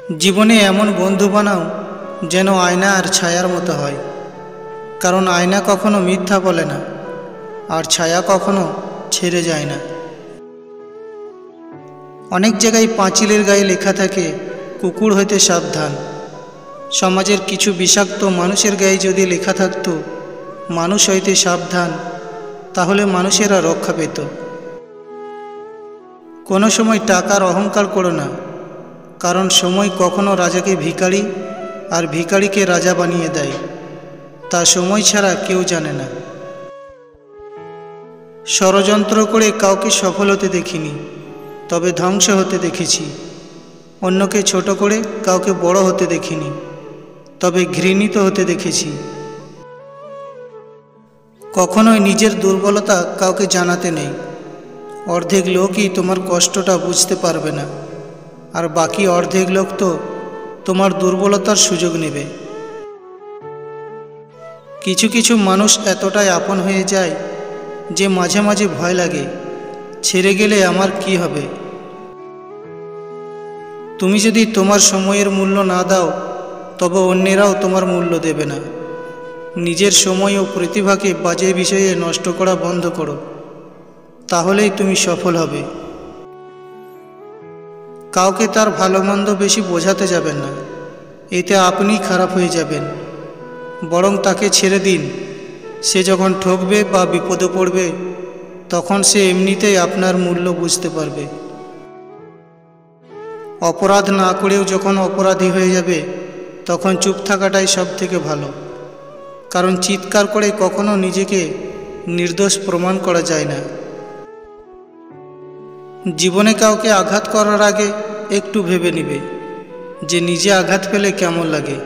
জীবনে এমন বন্ধু বানাও যেন আয়না আর ছায়ার মতো হয়। কারণ আয়না কখনো মিথ্যা বলে না, আর ছায়া কখনো ছেড়ে যায় না। অনেক জায়গায় পাঁচিলের গায়ে লেখা থাকে, কুকুর হইতে সাবধান। সমাজের কিছু বিষাক্ত মানুষের গায়ে যদি লেখা থাকতো, মানুষ হইতে সাবধান, তাহলে মানুষেরা রক্ষা পেত। কোনো সময় টাকার অহংকার করো না, কারণ সময় কখনো রাজাকে ভিখারি আর ভিখারিকে রাজা বানিয়ে দেয়, তা সময় ছাড়া কেউ জানে না। ষড়যন্ত্র করে কাউকে সফল হতে দেখিনি, তবে ধ্বংস হতে দেখেছি। অন্যকে ছোট করে কাউকে বড় হতে দেখিনি, তবে ঘৃণিত হতে দেখেছি। কখনোই নিজের দুর্বলতা কাউকে জানাতে নেই। অর্ধেক লোকই তোমার কষ্টটা বুঝতে পারবে না, আর বাকি অর্ধেক লোক তো তোমার দুর্বলতার সুযোগ নেবে। কিছু কিছু মানুষ এতটাই আপন হয়ে যায় যে মাঝে মাঝে ভয় লাগে, ছেড়ে গেলে আমার কি হবে। তুমি যদি তোমার সময়ের মূল্য না দাও, তবে অন্যেরাও তোমার মূল্য দেবে না। নিজের সময় ও প্রতিভাকে বাজে বিষয়ে নষ্ট করা বন্ধ করো, তাহলেই তুমি সফল হবে। কাউকে তার ভালো মন্দ বেশি বোঝাতে যাবেন না, এতে আপনি খারাপ হয়ে যাবেন। বরং তাকে ছেড়ে দিন। সে যখন ঠকবে বা বিপদে পড়বে, তখন সে এমনিতেই আপনার মূল্য বুঝতে পারবে। অপরাধ না করেও যখন অপরাধী হয়ে যাবে, তখন চুপ থাকাটাই সব থেকে ভালো। কারণ চিৎকার করে কখনো নিজেকে নির্দোষ প্রমাণ করা যায় না। জীবনে কাউকে আঘাত করার আগে একটু ভেবে নিবে যে নিজে আঘাত পেলে কেমন লাগে।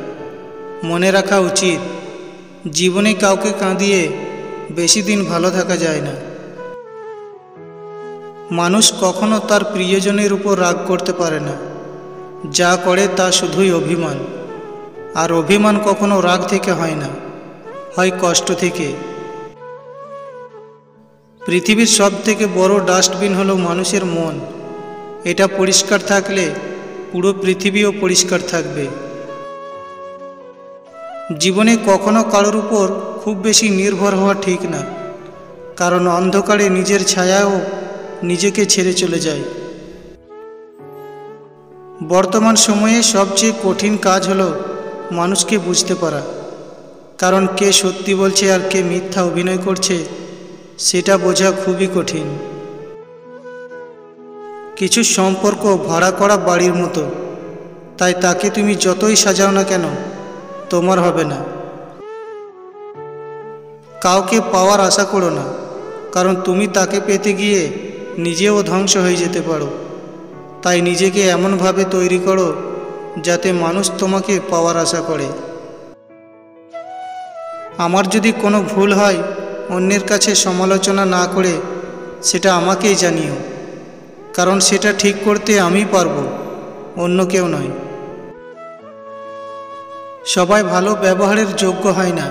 মনে রাখা উচিত, জীবনে কাউকে কাঁদিয়ে বেশি দিন ভালো থাকা যায় না। মানুষ কখনো তার প্রিয়জনের উপর রাগ করতে পারে না। যা করে তা শুধুই অভিমান, আর অভিমান কখনো রাগ থেকে হয় না, হয় কষ্ট থেকে। পৃথিবীর সবথেকে বড় ডাস্টবিন হলো মানুষের মন। এটা পরিষ্কার থাকলে পুরো পৃথিবীও পরিষ্কার থাকবে। জীবনে কখনো কারোর উপর খুব বেশি নির্ভর হওয়া ঠিক না, কারণ অন্ধকারে নিজের ছায়াও নিজেকে ছেড়ে চলে যায়। বর্তমান সময়ে সবচেয়ে কঠিন কাজ হলো মানুষকে বুঝতে পারা। কারণ কে সত্যি বলছে আর কে মিথ্যা অভিনয় করছে, সেটা বোঝা খুবই কঠিন। কিছু সম্পর্ক ভাড়া করা বাড়ির মতো, তাই তাকে তুমি যতই সাজাও না কেন, তোমার হবে না। কাউকে পাওয়ার আশা করো না, কারণ তুমি তাকে পেতে গিয়ে নিজেও ধ্বংস হয়ে যেতে পারো। তাই নিজেকে এমনভাবে তৈরি করো যাতে মানুষ তোমাকে পাওয়ার আশা করে। আমার যদি কোনো ভুল হয়, অন্যের কাছে সমালোচনা না করে সেটা আমাকেই জানিও, কারণ সেটা ঠিক করতে আমি পারবো, অন্য কেউ নয়। সবাই ভালো ব্যবহারের যোগ্য হয় না।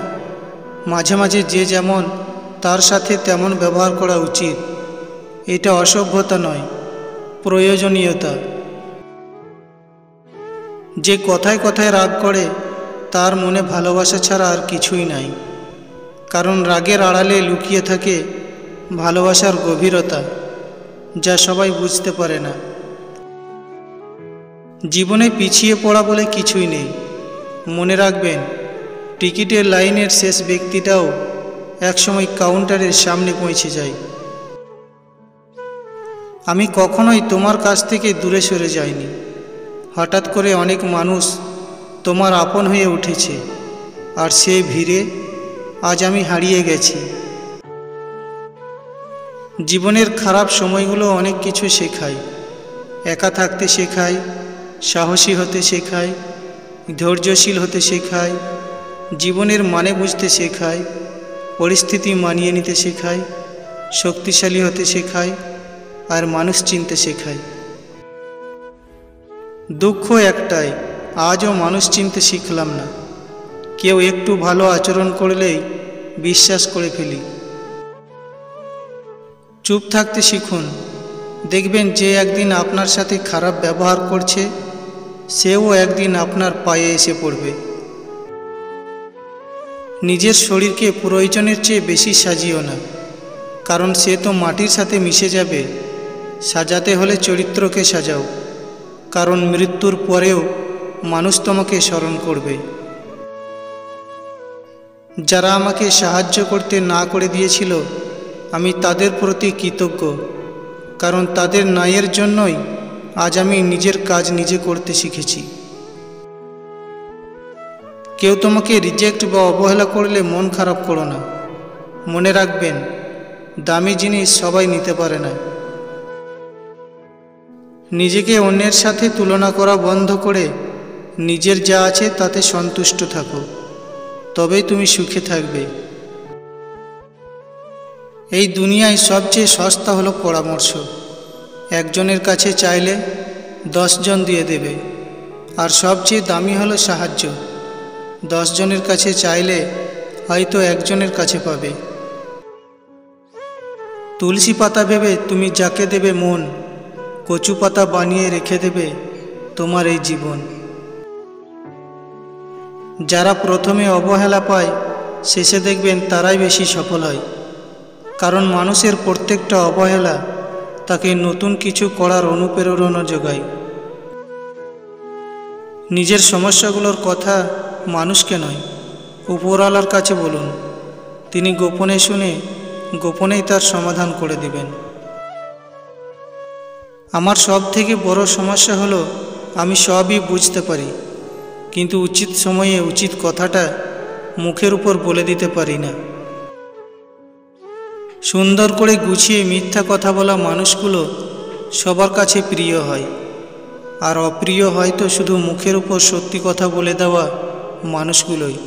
মাঝে মাঝে যে যেমন, তার সাথে তেমন ব্যবহার করা উচিত। এটা অসভ্যতা নয়, প্রয়োজনীয়তা। যে কথায় কথায় রাগ করে, তার মনে ভালোবাসা ছাড়া আর কিছুই নাই। কারণ রাগের আড়ালে লুকিয়ে থাকে ভালোবাসার গভীরতা, যা সবাই বুঝতে পারে না। জীবনে পিছিয়ে পড়া বলে কিছুই নেই। মনে রাখবেন, টিকিটের লাইনের শেষ ব্যক্তিটাও একসময় কাউন্টারের সামনে পৌঁছে যায়। আমি কখনোই তোমার কাছ থেকে দূরে সরে যাইনি। হঠাৎ করে অনেক মানুষ তোমার আপন হয়ে উঠেছে, আর সেই ভিড়ে আজ আমি হারিয়ে গেছি। জীবনের খারাপ সময়গুলো অনেক কিছু শেখায়। একা থাকতে শেখায়, সাহসী হতে শেখায়, ধৈর্যশীল হতে শেখায়, জীবনের মানে বুঝতে শেখায়, পরিস্থিতি মানিয়ে নিতে শেখায়, শক্তিশালী হতে শেখায়, আর মানুষ চিনতে শেখায়। দুঃখ একটাই, আজও মানুষ চিনতে শিখলাম না। কেউ একটু ভালো আচরণ করলেই বিশ্বাস করে ফেলি। চুপ থাকতে শিখুন। দেখবেন যে একদিন আপনার সাথে খারাপ ব্যবহার করছে, সেও একদিন আপনার পায়ে এসে পড়বে। নিজের শরীরকে প্রয়োজনের চেয়ে বেশি সাজিও না, কারণ সে তো মাটির সাথে মিশে যাবে। সাজাতে হলে চরিত্রকে সাজাও, কারণ মৃত্যুর পরেও মানুষ তোমাকে স্মরণ করবে। যারা আমাকে সাহায্য করতে না করে দিয়েছিল, আমি তাদের প্রতি কৃতজ্ঞ, কারণ তাদের ন্যায়ের জন্যই আজ আমি নিজের কাজ নিজে করতে শিখেছি। কেউ তোমাকে রিজেক্ট বা অবহেলা করলে মন খারাপ করো না। মনে রাখবেন, দামি জিনিস সবাই নিতে পারে না। নিজেকে অন্যের সাথে তুলনা করা বন্ধ করে নিজের যা আছে তাতে সন্তুষ্ট থাকো, তবেই তুমি সুখে থাকবে। এই দুনিয়ায় সবচেয়ে সস্তা হলো পরামর্শ। একজনের কাছে চাইলে 10 জন দিয়ে দেবে। আর সবচেয়ে দামি হলো সাহায্য। 10 জনের কাছে চাইলে হয়তো একজনের কাছে পাবে। তুলসী পাতা ভেবে তুমি যাকে দেবে মন, কচু পাতা বানিয়ে রেখে দেবে তোমার এই জীবন। যারা প্রথমে অবহেলা পায়, শেষে দেখবেন তারাই বেশি সফল হয়, কারণ মানুষের প্রত্যেকটা অবহেলা তাকে নতুন কিছু করার অনুপ্রেরণা যোগায়। নিজের সমস্যাগুলোর কথা মানুষকে নয়, উপরওয়ালার কাছে বলুন। তিনি গোপনে শুনে গোপনেই তার সমাধান করে দিবেন। আমার সবথেকে বড় সমস্যা হলো আমি সবই বুঝতে পারি, কিন্তু উচিত সময়ে উচিত কথাটা মুখের উপর বলে দিতে পারি না। সুন্দর করে গুছিয়ে মিথ্যা কথা বলা মানুষগুলো সবার কাছে প্রিয় হয়, আর অপ্রিয় হয়তো শুধু মুখের উপর সত্যি কথা বলে দেওয়া মানুষগুলোই।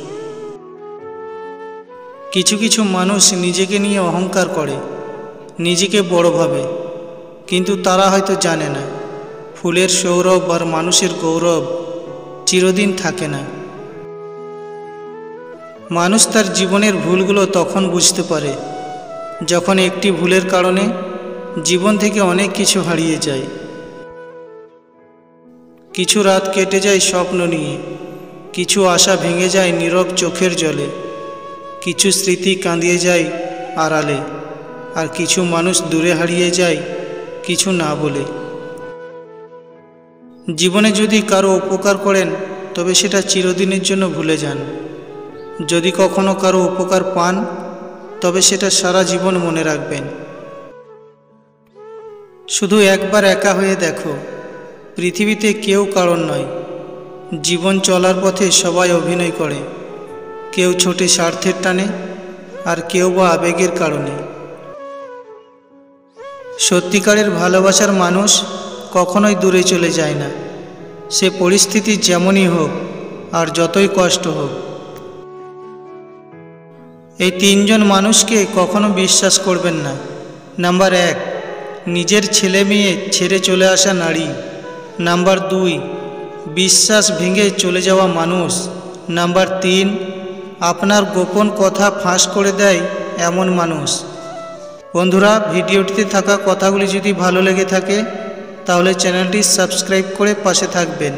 কিছু কিছু মানুষ নিজেকে নিয়ে অহংকার করে, নিজেকে বড় ভাবে, কিন্তু তারা হয়তো জানে না ফুলের সৌরভ আর মানুষের গৌরব চিরদিন থাকে না। মানুষ তার জীবনের ভুলগুলো তখন বুঝতে পারে যখন একটি ভুলের কারণে জীবন থেকে অনেক কিছু হারিয়ে যায়। কিছু রাত কেটে যায় স্বপ্ন নিয়ে, কিছু আশা ভেঙে যায় নীরব চোখের জলে, কিছু স্মৃতি কাঁদিয়ে যায় আড়ালে, আর কিছু মানুষ দূরে হারিয়ে যায় কিছু না বলে। জীবনে যদি কারো উপকার করেন, তবে সেটা চিরদিনের জন্য ভুলে যান। যদি কখনো কারো উপকার পান, তবে সেটা সারা জীবন মনে রাখবেন। শুধু একবার একা হয়ে দেখো, পৃথিবীতে কেউ কারণ নয়। জীবন চলার পথে সবাই অভিনয় করে, কেউ ছোটে স্বার্থের টানে, আর কেউ বা আবেগের কারণে। সত্যিকারের ভালোবাসার মানুষ কখনোই দূরে চলে যায় না, সে পরিস্থিতি যেমনই হোক আর যতই কষ্ট হোক। এই 3 জন মানুষকে কখনো বিশ্বাস করবেন না। নাম্বার 1, নিজের ছেলে মেয়ে ছেড়ে চলে আসা নারী। নাম্বার 2, বিশ্বাস ভেঙে চলে যাওয়া মানুষ। নাম্বার 3, আপনার গোপন কথা ফাঁস করে দেয় এমন মানুষ। বন্ধুরা, ভিডিওটিতে থাকা কথাগুলি যদি ভালো লেগে থাকে, তাহলে চ্যানেলটি সাবস্ক্রাইব করে পাশে থাকবেন।